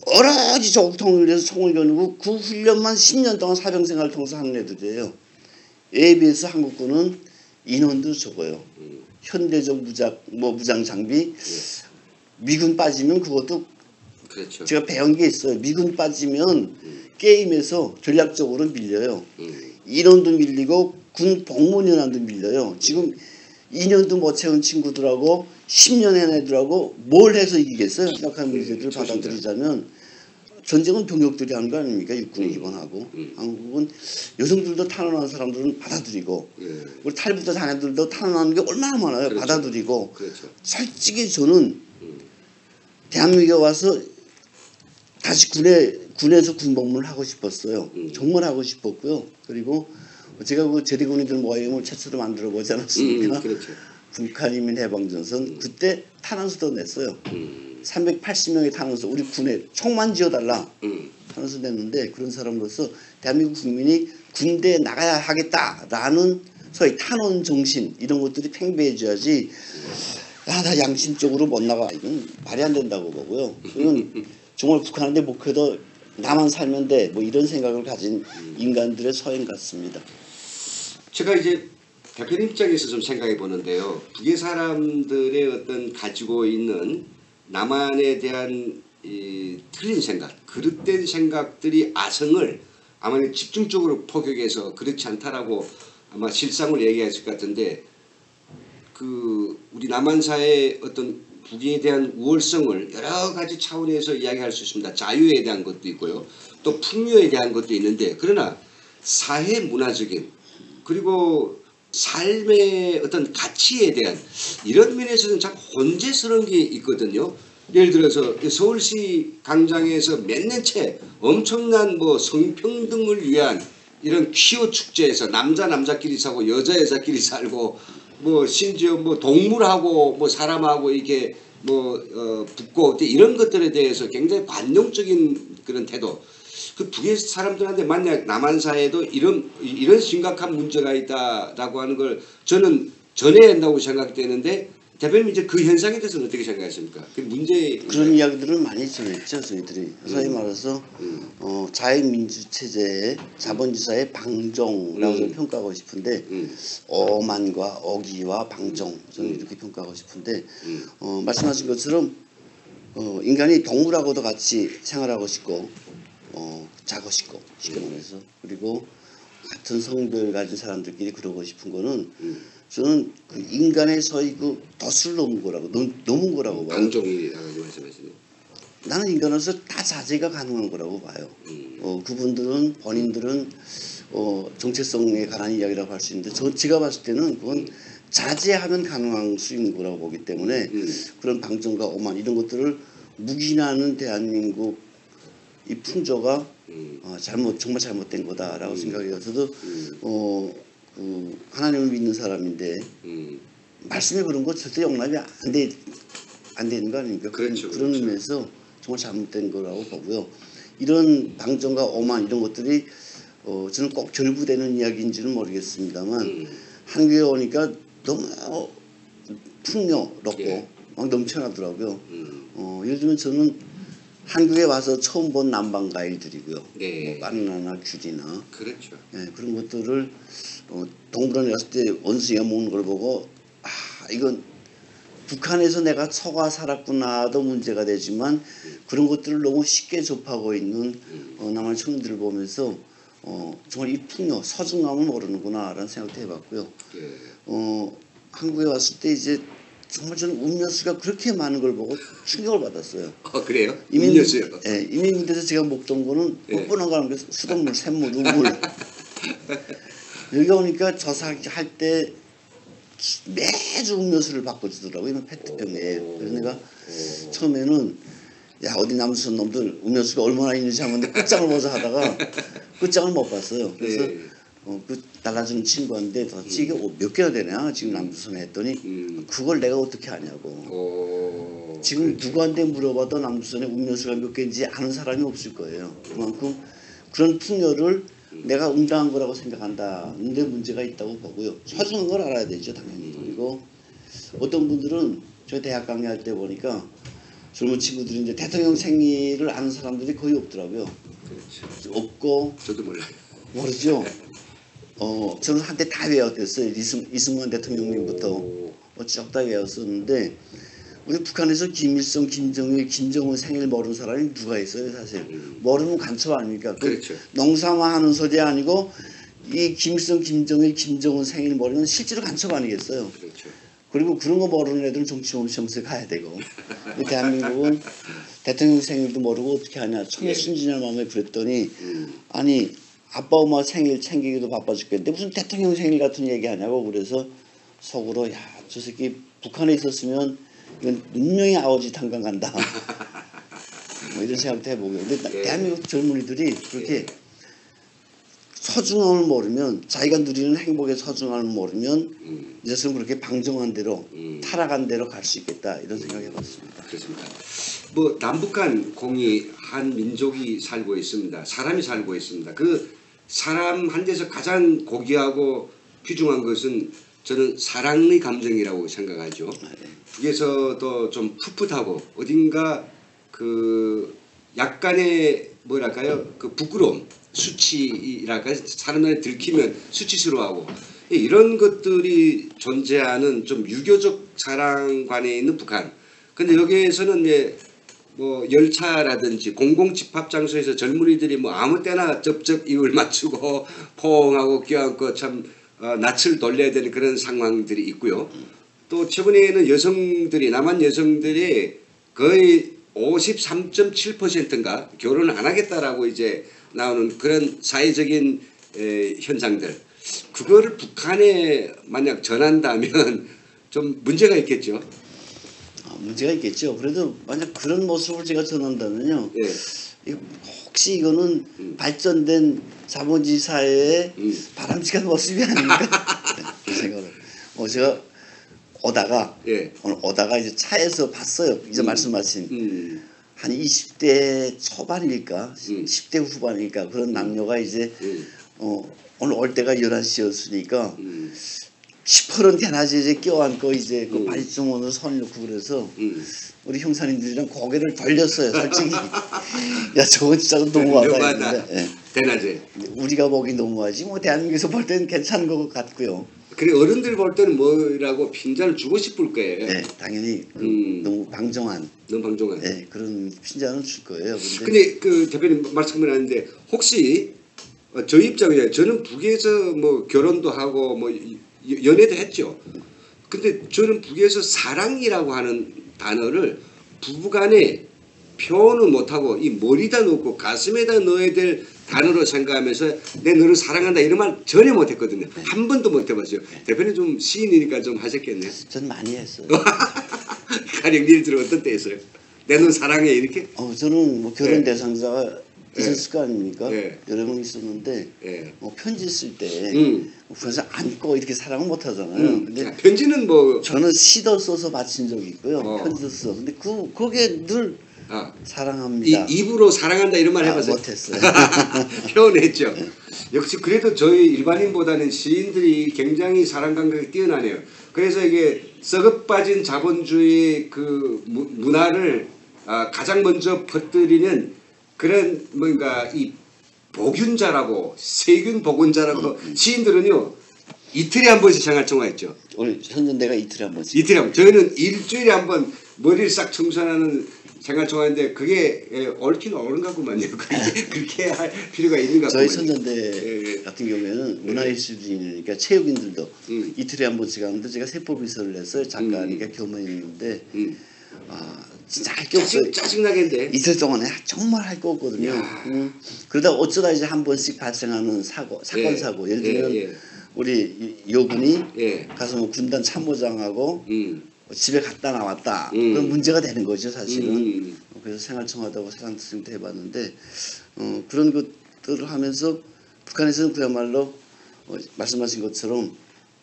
오로지 조국 통일에서 총을 겨누고 그 훈련만 10년 동안 사병생활을 통해서 하는 애들이에요. 애에 비해서 한국군은 인원도 적어요. 현대적 무장 장비 미군 빠지면 그것도 그렇죠. 제가 배운 게 있어요. 미군 빠지면 게임에서 전략적으로 밀려요. 인원도 밀리고 군 복무연한도 밀려요. 지금 2년도 못 채운 친구들하고 10년 한 애들하고 뭘 해서 이기겠어요? 심각한 문제들을 받아들이자면 전쟁은 병력들이 하는 거 아닙니까? 육군이 기본하고 한국은 여성들도 탄원하는 사람들은 받아들이고 우리 탈북자 자녀들도 탄원하는 게 얼마나 많아요. 그렇죠. 받아들이고 그렇죠. 솔직히 저는 대한민국에 와서 다시 군에서 군복무를 하고 싶었어요. 정말 하고 싶었고요. 그리고 제가 그 제대군인들 모임을 최초로 만들어 보지 않았습니까? 그렇죠. 북한인민 해방전선 그때 탄원서도 냈어요. 380명의 탄원서 우리 군에 총만 지어달라 탄원서 냈는데 그런 사람으로서 대한민국 국민이 군대에 나가야 하겠다라는 소위 탄원 정신 이런 것들이 팽배해져야지 나 양심적으로 못 나가 이건 말이 안 된다고 보고요. 이건 정말 북한한테 목표도 나만 살면 돼 뭐 이런 생각을 가진 인간들의 소행 같습니다. 제가 이제 대표님 입장에서 좀 생각해 보는데요. 북의 사람들의 어떤 가지고 있는 남한에 대한 이 틀린 생각, 그릇된 생각들이 아성을 아마 집중적으로 포격해서 그렇지 않다라고 아마 실상을 얘기했을 것 같은데 그 우리 남한사의 어떤 북에 대한 우월성을 여러 가지 차원에서 이야기할 수 있습니다. 자유에 대한 것도 있고요. 또 풍요에 대한 것도 있는데 그러나 사회 문화적인 그리고 삶의 어떤 가치에 대한 이런 면에서는 참 혼재스러운 게 있거든요. 예를 들어서 서울시 광장에서 몇 년째 엄청난 뭐 성평등을 위한 이런 퀴어 축제에서 남자끼리 사고 여자끼리 살고 뭐 심지어 뭐 동물하고 뭐 사람하고 이렇게 뭐 붙고 이런 것들에 대해서 굉장히 관용적인 그런 태도. 그 북의 사람들한테 만약 남한 사회에도 이런 심각한 문제가 있다라고 하는 걸 저는 전해야 한다고 생각되는데 대표님 이제 그 현상에 대해서는 어떻게 생각하십니까? 그 문제 그런 이야기들을 많이 전했죠 저희들이. 소위 말해서 자유민주 체제의 자본주의사의 방종이라고 저는 평가하고 싶은데 어만과 어기와 방종 저는 이렇게 평가하고 싶은데 말씀하신 것처럼 인간이 동물하고도 같이 생활하고 싶고 자고 싶고 쉽게 말해서 그리고 같은 성별 가진 사람들끼리 그러고 싶은 거는 저는 그 인간의 소위 그 덫을 넘은 거라고 봐요. 방종이라고 말씀하시네요. 나는 인간으로서 다 자제가 가능한 거라고 봐요. 그분들은 본인들은 정체성에 관한 이야기라고 할 수 있는데 제가 봤을 때는 그건 자제하면 가능한 수인 거라고 보기 때문에 그런 방종과 오만 이런 것들을 묵인하는 대한민국 이 풍조가 정말 잘못된 거다라고 생각해요. 저도 그 하나님을 믿는 사람인데 말씀에 그런 거 절대 용납이 안 되는 거 아닙니까? 그렇죠, 그런 그렇죠. 의미에서 정말 잘못된 거라고 보고요. 이런 방종과 오만 이런 것들이 저는 꼭 결부되는 이야기인지는 모르겠습니다만 한국에 오니까 너무 풍요롭고 예. 막 넘쳐나더라고요. 예를 들면 저는 한국에 와서 처음 본 남방 과일들이고요. 네. 뭐 바나나나 귤이나 그렇죠. 그런 것들을 동물원에 갔을 때 원숭이가 먹는 걸 보고 이건 북한에서 내가 처가 살았구나도 문제가 되지만 그런 것들을 너무 쉽게 접하고 있는 남한 청년들을 보면서 정말 이 풍요 서중함을 모르는구나라는 생각도 해봤고요. 예. 한국에 왔을 때 이제 정말 저는 음료수가 그렇게 많은 걸 보고 충격을 받았어요. 그래요? 음료수요? 예, 이민군대에서 제가 먹던 거는 뻔뻔한 거 하는 게 수돗물, 샘물, 우물. 여기 오니까 저사할 때 매주 음료수를 바꿔주더라고요. 이건 페트병에. 그래서 내가 처음에는 야 어디 남수선 놈들 음료수가 얼마나 있는지 하는데 끝장을 보자 하다가 끝장을 못 봤어요. 그래서 네. 그 달라주는 친구한테 도대체 이게 몇 개나 되냐 지금 남수선에 했더니 그걸 내가 어떻게 아냐고. 지금 누구한테 물어봐도 남수선에 음료수가 몇 개인지 아는 사람이 없을 거예요. 그만큼 그런 풍요를 내가 응당한 거라고 생각한다. 근데 문제가 있다고 보고요. 소중한 걸 알아야 되죠 당연히. 그리고 어떤 분들은 저 대학 강의할 때 보니까 젊은 친구들이 이제 대통령 생일을 아는 사람들이 거의 없더라고요. 그렇죠. 없고 저도 몰라요. 모르죠. 저는 한때 다 외웠댔어요. 이승만 대통령님부터 쭉 다 외웠었는데 우리 북한에서 김일성, 김정일, 김정은 생일 모르는 사람이 누가 있어요 사실. 모르면 간첩 아닙니까? 그렇죠. 농담하는 소리 아니고 이 김일성, 김정일, 김정은 생일 모르면 실제로 간첩 아니겠어요. 그렇죠. 그리고 그런 거 모르는 애들은 정치범 시험에 가야 되고 이 대한민국은 대통령 생일도 모르고 어떻게 하냐. 처음에 순진한 마음에 그랬더니 아니 아빠 엄마 생일 챙기기도 바빠 죽겠는데 무슨 대통령 생일 같은 얘기 하냐고. 그래서 속으로 야 저 새끼 북한에 있었으면 이건 분명히 아버지 탄광 간다. 뭐 이런 생각도 해보고요. 근데 대한민국 젊은이들이 그렇게 소중함을 모르면 자기가 누리는 행복의 소중함을 모르면 이제서는 그렇게 방정한 대로 타락한 대로 갈 수 있겠다 이런 생각을 해봤습니다. 그렇습니다. 뭐 남북한 공이 민족이 살고 있습니다. 사람이 살고 있습니다. 그 사람 한테서 가장 고귀하고 귀중한 것은 저는 사랑의 감정이라고 생각하죠. 북에서도 좀 풋풋하고 어딘가 그 약간의 뭐랄까요 그 부끄러움 수치랄까 사람들이 들키면 수치스러워하고 이런 것들이 존재하는 좀 유교적 사랑관에 있는 북한. 근데 여기에서는 이제 뭐 열차라든지 공공집합 장소에서 젊은이들이 뭐 아무 때나 접접 입을 맞추고 포옹하고 껴안고 참 낯을 돌려야 되는 그런 상황들이 있고요. 또 최근에는 여성들이 남한 여성들이 거의 53.7%인가 결혼을 안 하겠다라고 이제 나오는 그런 사회적인 현상들. 그거를 북한에 만약 전한다면 좀 문제가 있겠죠. 문제가 있겠죠. 그래도 만약 그런 모습을 제가 전한다면요. 예. 혹시 이거는 발전된 자본주의 사회의 바람직한 모습이 아닌가 그 생각을. 제가 오다가 오늘 오다가 이제 차에서 봤어요. 이제 말씀하신 한 20대 초반일까 10대 후반일까 그런 남녀가 이제 오늘 올 때가 11시였으니까 시퍼런 대낮에 껴안고 이제 그 발주문으로 손을 놓고 그래서 우리 형사님들이랑 고개를 돌렸어요. 솔직히 야 저건 진짜 너무하다 했는데 대낮에 우리가 보기 너무하지 뭐 대한민국에서 볼 때는 괜찮은 것 같고요. 그래 어른들 볼 때는 뭐라고 핀잔을 주고 싶을 거예요. 네, 당연히 너무 방정한. 너무 방정한. 네, 그런 핀잔을 줄 거예요. 근데 그 대표님 말씀을 하는데 혹시 저희 입장에 저는 북에서 뭐 결혼도 하고 뭐 연애도 했죠. 근데 저는 북에서 사랑이라고 하는 단어를 부부간에 표현을 못하고 이 머리다 넣고 가슴에다 넣어야 될 단어로 생각하면서 내 너를 사랑한다 이런 말 전혀 못했거든요. 한 번도 못해봤어요. 대표님 좀 시인이니까 좀 하셨겠네요. 전 많이 했어요. 가령 예를 들어 어떤 때 했어요? 내 너 사랑해 이렇게? 저는 뭐 결혼 대상자가 있었을 거 아닙니까? 여러 명 있었는데 편지 쓸 때 그래서 안고 이렇게 사랑을 못 하잖아요. 근데 편지는 뭐 저는 시도 써서 바친 적이 있고요. 편지도 써. 근데 그게 늘 사랑합니다. 입으로 사랑한다 이런 말 해봤어요? 못했어요. 표현했죠. 역시 그래도 저희 일반인보다는 시인들이 굉장히 사랑 감각이 뛰어나네요. 그래서 이게 썩어 빠진 자본주의 그 문화를 가장 먼저 퍼뜨리는 그런 뭔가 이 복윤자라고 세균 복원자라고 시인들은요 이틀에 한 번씩 생활청화했죠. 우리 현전대가 이틀에 한 번씩. 이틀에 한 번. 저희는 일주일에 한 번 머리를 싹 청소하는 생활청화인데 그게 옳긴 옳은가구만요. 그렇게 할 필요가 있는가. 저희 선전대 같은 경우에는 문화예술인이니까 체육인들도 이틀에 한 번씩 하는데 제가 세포비서를 했어요. 작가니까 겸임인데 진짜 할 게 없어요. 짜증나겠는데. 이틀 동안에 정말 할 거 없거든요. 그러다 어쩌다 이제 한 번씩 발생하는 사건 사고. 예를 들면 우리 여군이 예. 가서 뭐 군단 참모장하고 집에 갔다 나왔다. 그런 문제가 되는 거죠 사실은. 그래서 생활청와대하고 사랑특성도 해봤는데 그런 것들을 하면서 북한에서는 그야말로 말씀하신 것처럼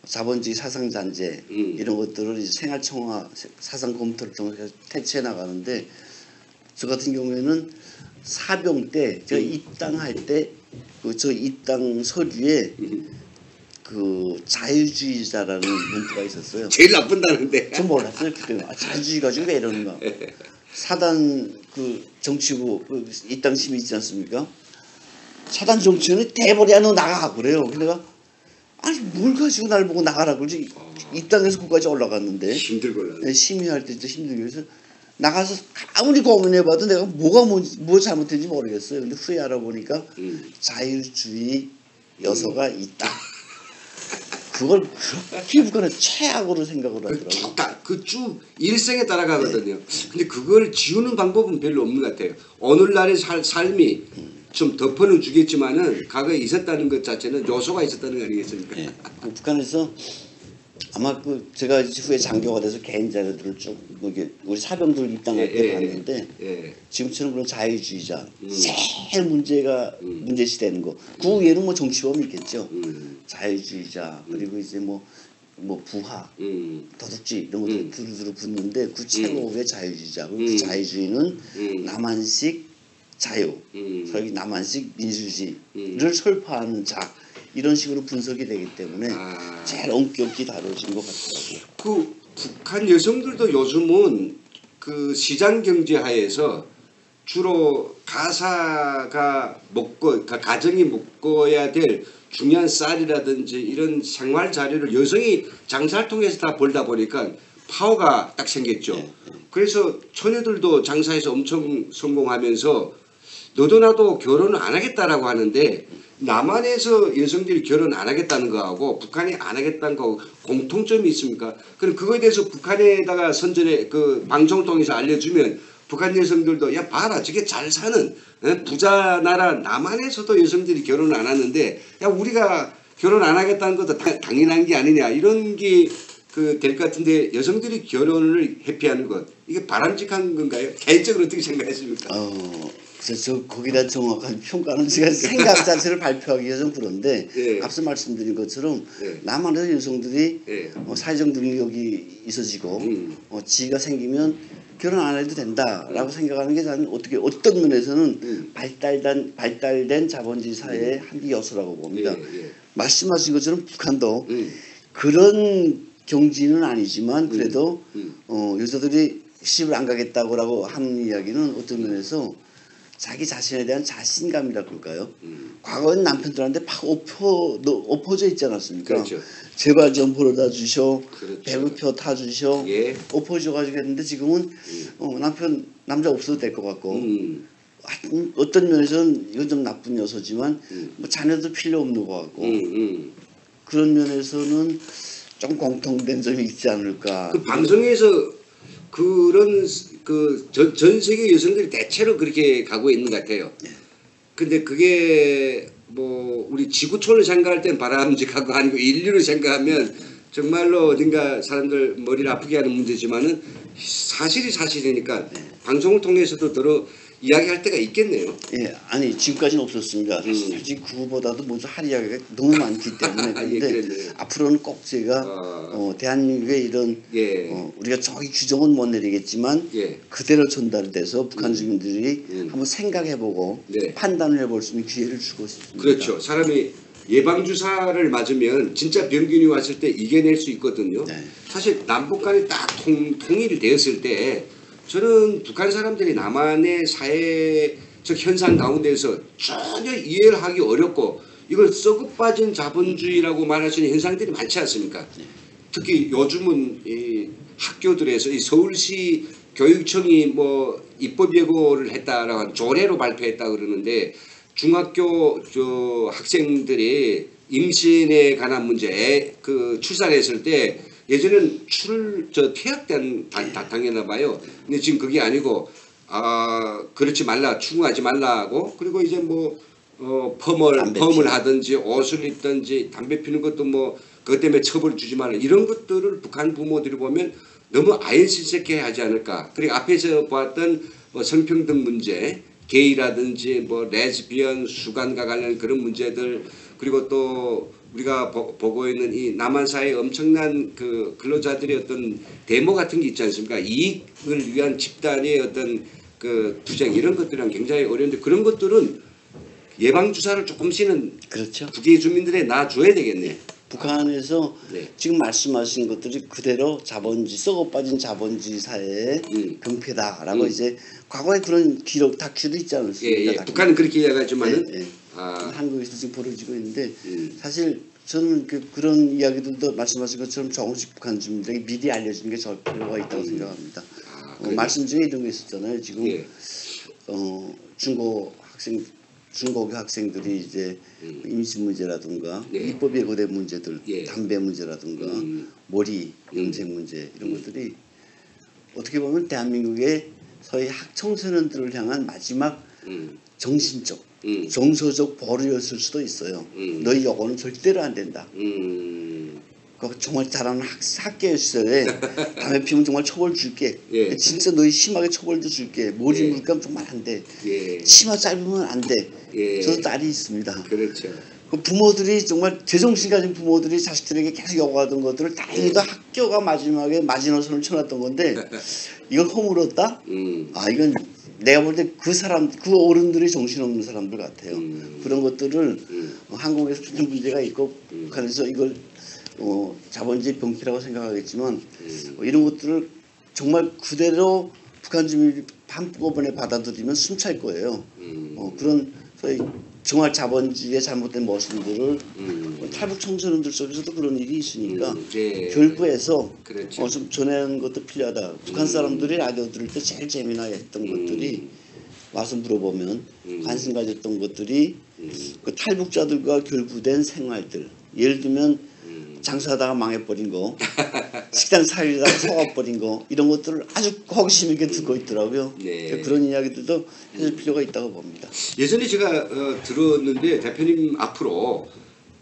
자본주의 사상잔재 이런 것들을 이제 생활청화 사상 검토를 통해서 퇴치해 나가는데 저 같은 경우에는 사병 때 제가 입당할 때 저 입당 서류에 그 자유주의자라는 문구가 있었어요. 제일 나쁜다는데. 전 몰랐어요 그때. 자유주의 가지고 왜 이러는가. 사단 그 정치부 그 입당 심의 있지 않습니까? 사단 정치는 대버려야 너 나가 그래요. 근데 내가 아니 뭘 가지고 날 보고 나가라 그러지. 입당해서 그까지 올라갔는데 힘들걸요. 심의할 때도 힘들게 해서 나가서 아무리 고민해봐도 내가 뭐 잘못했는지 모르겠어요. 근데 후에 알아보니까 자유주의 요소가 있다. 그걸 그렇게 북한은 최악으로 생각을 하더라고요. 그쭉 일생에 따라가거든요. 근데 그걸 지우는 방법은 별로 없는 것 같아요. 오늘날의 삶이 좀 덮어는 주겠지만은 과거에 있었다는 것 자체는 요소가 있었다는 거 아니겠습니까? 네. 북한에서 아마 그 제가 후에 장교가 돼서 개인 자료들을 쭉 우리 사병들 입당할 때 봤는데 지금처럼 그런 자유주의자 제일 문제시되는 거 그 위에는 뭐 정치범이 있겠죠. 자유주의자 그리고 이제 뭐 부하 도둑질 이런 것들 두루두루 붙는데 그 최고의 자유주의자 그 자유주의는 남한식 자유 소위 남한식 민주주의를 설파하는 자 이런 식으로 분석이 되기 때문에 제일 엄격히 다뤄진 것 같더라고요. 그 북한 여성들도 요즘은 그 시장 경제 하에서 주로 가사가 가정이 먹고야 될 중요한 쌀이라든지 이런 생활 자료를 여성이 장사를 통해서 다 벌다 보니까 파워가 딱 생겼죠. 그래서 처녀들도 장사에서 엄청 성공하면서 너도 나도 결혼을 안 하겠다라고 하는데 남한에서 여성들이 결혼 안 하겠다는 거하고 북한이 안 하겠다는 거하고 공통점이 있습니까? 그럼 그거에 대해서 북한에다가 선전에 그 방송을 통해서 알려주면 북한 여성들도 야 봐라 저게 잘 사는 부자 나라 남한에서도 여성들이 결혼을 안 하는데 야 우리가 결혼 안 하겠다는 것도 당연한 게 아니냐 이런 게 그 될 것 같은데 여성들이 결혼을 회피하는 것 이게 바람직한 건가요? 개인적으로 어떻게 생각하십니까? 그래서 거기다 정확한 평가는 제가 생각 자체를 발표하기 위해서는 그런데 앞서 말씀드린 것처럼 남한에서 여성들이 사회적 능력이 있어지고 지위가 생기면 결혼 안 해도 된다라고 생각하는 게 저는 어떤 면에서는 발달된 자본주의 사회의 한 요소라고 봅니다. 말씀하신 것처럼 북한도 그런 경지는 아니지만 그래도 여자들이 시집을 안 가겠다고 하는 이야기는 어떤 면에서 자기 자신에 대한 자신감이라 그럴까요? 과거엔 남편들한테 막 엎어져 있지 않았습니까? 그렇죠. 제발 좀 벌어다 주셔. 그렇죠. 배부표 타주셔. 엎어져 가지고 했는데 지금은 남자 없어도 될 것 같고 어떤 면에서는 이건 좀 나쁜 요소지만 뭐 자녀도 필요 없는 것 같고 그런 면에서는 좀 공통된 점이 있지 않을까. 그 방송에서 그런 전 세계 여성들이 대체로 그렇게 가고 있는 것 같아요. 근데 그게 뭐 우리 지구촌을 생각할 땐 바람직하고 아니고 인류를 생각하면 정말로 어딘가 사람들 머리를 아프게 하는 문제지만은 사실이 사실이니까 방송을 통해서도 더러 이야기할 때가 있겠네요. 아니 지금까지는 없었습니다. 사실 그거보다도 먼저 할 이야기가 너무 많기 때문에 그런데 앞으로는 꼭 제가 대한민국의 이런 우리가 저기 규정은 못 내리겠지만 그대로 전달돼서 북한 주민들이 한번 생각해보고 판단을 해볼 수 있는 기회를 주고 싶습니다. 그렇죠. 사람이 예방주사를 맞으면 진짜 병균이 왔을 때 이겨낼 수 있거든요. 사실 남북 간이 딱 통일이 되었을 때 저는 북한 사람들이 남한의 사회적 현상 가운데서 전혀 이해를 하기 어렵고 이걸 썩어 빠진 자본주의라고 말할 수 있는 현상들이 많지 않습니까? 특히 요즘은 이 학교들에서 이 서울시 교육청이 뭐 입법 예고를 했다라고 한 조례로 발표했다 그러는데 중학교 학생들이 임신에 관한 문제 그 출산했을 때 예전에는 퇴학된 당했나 봐요. 근데 지금 그게 아니고 그렇지 말라 추궁하지 말라고 그리고 이제 뭐 담배 펌을 피우고. 하든지 옷을 입든지 담배 피우는 것도 뭐 그것 때문에 처벌 주지 말라 이런 것들을 북한 부모들이 보면 너무 아연실색해 하지 않을까. 그리고 앞에서 보았던 뭐 성평등 문제, 게이라든지 뭐 레즈비언, 수간과 관련 그런 문제들 그리고 또 우리가 보고 있는 이 남한 사회의 엄청난 그 근로자들의 어떤 데모 같은 게 있지 않습니까? 이익을 위한 집단의 어떤 그 투쟁 이런 것들이랑 굉장히 어려운데 그런 것들은 예방 주사를 조금씩은 그렇죠. 북의 주민들에 놔줘야 되겠네. 북한에서 네. 지금 말씀하신 것들이 그대로 자본주의 썩어 빠진 자본주의 사회의 병폐다라고 이제 과거에 그런 기록 다큐도 있지 않습니까? 예, 예. 다큐. 북한은 그렇게 이야기하지만은 예, 예. 아, 한국에서 지금 벌어지고 있는데 사실 저는 그런 이야기들도 말씀하신 것처럼 조금씩 북한 주민들에게 미리 알려주는 게 저 필요가 있다고 생각합니다. 그래요? 말씀 중에 이런 게 있었잖아요. 지금 예. 중고교 학생들이 이제 임시 문제라든가 예. 입법 예고된 문제들, 예. 담배 문제라든가 머리 염색 문제 이런 것들이 어떻게 보면 대한민국의 서희 학청소년들을 향한 마지막 정신적, 정서적 벌이었을 수도 있어요. 너희 여고는 절대로 안 된다. 그 정말 잘하는 학교 시절에 담배 피우면 정말 처벌 줄게. 예. 진짜 너희 심하게 처벌도 줄게. 머리 예. 물감 정말 안 돼. 예. 치마 짧으면 안 돼. 예. 저도 딸이 있습니다. 그렇죠. 그 부모들이 정말 제정신 가진 부모들이 자식들에게 계속 요구하던 것들을 다행히도 학교가 마지막에 마지노선을 쳐놨던 건데 이걸 허물었다? 아 이건 내가 볼 때 그 어른들이 정신없는 사람들 같아요. 그런 것들을 한국에서 큰 문제가 있고 북한에서 이걸 자본주의 병폐라고 생각하겠지만 이런 것들을 정말 그대로 북한 주민이 한꺼번에 받아들이면 숨찰 거예요. 그런 소위 정말 자본주의의 잘못된 모습들을 탈북 청소년들 속에서도 그런 일이 있으니까 예. 교육부에서 그렇죠. 좀 전하는 것도 필요하다. 북한 사람들이 라디오 들을 때 제일 재미나게 했던 것들이 와서 물어보면 관심 가졌던 것들이 그 탈북자들과 결부된 생활들. 예를 들면 장사하다가 망해버린 거, 식당 살리다가 속아버린 거 이런 것들을 아주 호기심 있게 듣고 있더라고요. 네. 그런 이야기들도 해줄 필요가 있다고 봅니다. 예전에 제가 들었는데 대표님 앞으로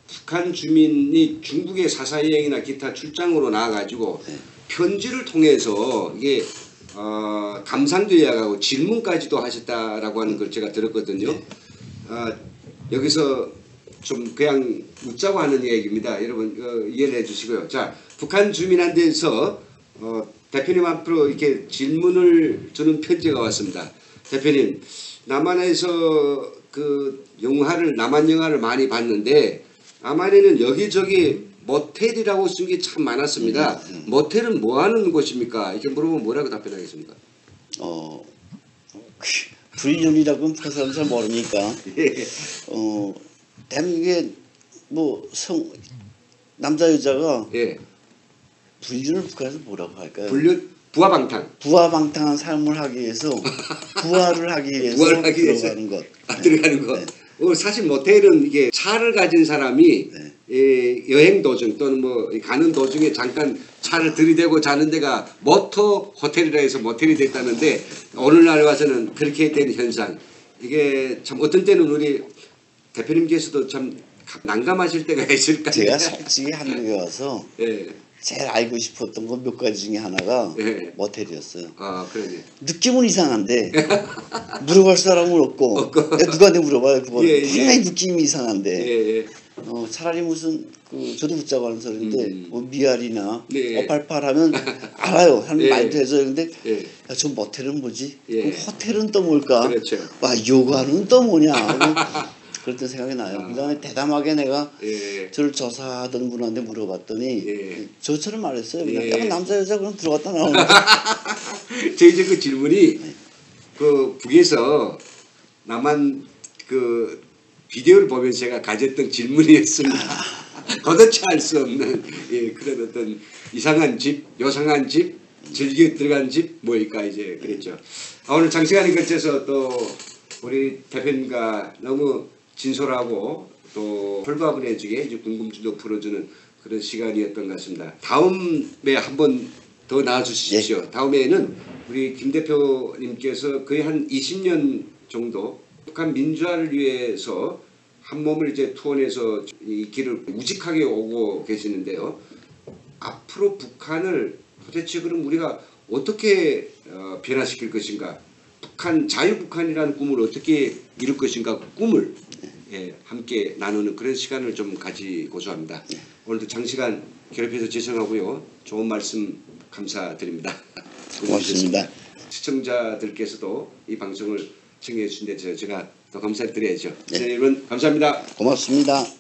북한 주민이 중국의 사사여행이나 기타 출장으로 나와가지고 편지를 통해서 이게 감상도 이야기하고 질문까지도 하셨다라고 하는 걸 제가 들었거든요. 여기서 좀 그냥 웃자고 하는 얘기입니다. 여러분 이해를 해주시고요. 자, 북한 주민한테서 대표님 앞으로 이렇게 질문을 주는 편지가 왔습니다. 대표님, 남한에서 그 남한 영화를 많이 봤는데 남한에는 여기저기 모텔이라고 쓴 게 참 많았습니다. 모텔은 뭐 하는 곳입니까? 이렇게 물어보면 뭐라고 답변하겠습니까? 불륜이라고는 북한 사람 잘 모르니까. 대한민국에 뭐 남자 여자가 예. 불륜을 북한에서 뭐라고 할까요? 불륜, 부하방탕. 부하방탕한 삶을 하기 위해서 부하를 하기 위해서 부하를 하기 위해서. 들어가는 것. 들어가는 거. 네. 사실 모텔은 이게 차를 가진 사람이 여행 도중 또는 뭐 가는 도중에 잠깐 차를 들이대고 자는 데가 모터 호텔이라 해서 모텔이 됐다는데 오늘날 와서는 그렇게 된 현상. 이게 참 어떤 때는 우리 대표님께서도 참 난감하실 때가 있을까요? 제가 솔직히 한국에 와서 예. 제일 알고 싶었던 건 몇 가지 중에 하나가 예. 모텔이었어요. 아, 그러네. 느낌은 이상한데 물어볼 사람은 없고 누구한테 물어봐요. 그거는 예, 예. 굉장히 느낌이 이상한데 예, 예. 차라리 무슨 저도 웃자고 하는 소리인데 뭐 미알이나 네. 어팔팔하면 알아요. 하는 예. 말도 해서 그런데 예. 야, 저 모텔은 뭐지? 예. 그럼 호텔은 또 뭘까? 그렇죠. 와 요가는 또 뭐냐? 그랬던 생각이 나요. 그다음에 대담하게 내가 예. 저를 조사하던 분한테 물어봤더니 예. 저처럼 말했어요. 그냥 예. 야, 남자 여자 그럼 들어갔다 나오는 제 이제 그 질문이 그 북에서 남한 그 비디오를 보면서 제가 가졌던 질문이었습니다. 도대체 알 수 없는 그런 어떤 이상한 집, 요상한 집, 즐겨 들어간 집 뭐일까 이제 그랬죠. 오늘 장시간에 걸쳐서 또 우리 대표님과 너무 진솔하고 또 홀가분해지게 이제 궁금증도 풀어주는 그런 시간이었던 것 같습니다. 다음에 한번 더 나와주십시오. 예. 다음에는 우리 김 대표님께서 거의 한 20년 정도 북한 민주화를 위해서 한 몸을 이제 투혼해서 이 길을 우직하게 오고 계시는데요. 앞으로 북한을 도대체 그럼 우리가 어떻게 변화시킬 것인가? 북한 자유북한이라는 꿈을 어떻게 이룰 것인가? 그 꿈을 함께 나누는 그런 시간을 좀 가지고자 합니다. 오늘도 장시간 결합해서 죄송하고요. 좋은 말씀 감사드립니다. 고맙습니다. 시청자들께서도 이 방송을 청해 주신 데 제가 더 감사드려야죠. 네, 여러분 감사합니다. 고맙습니다.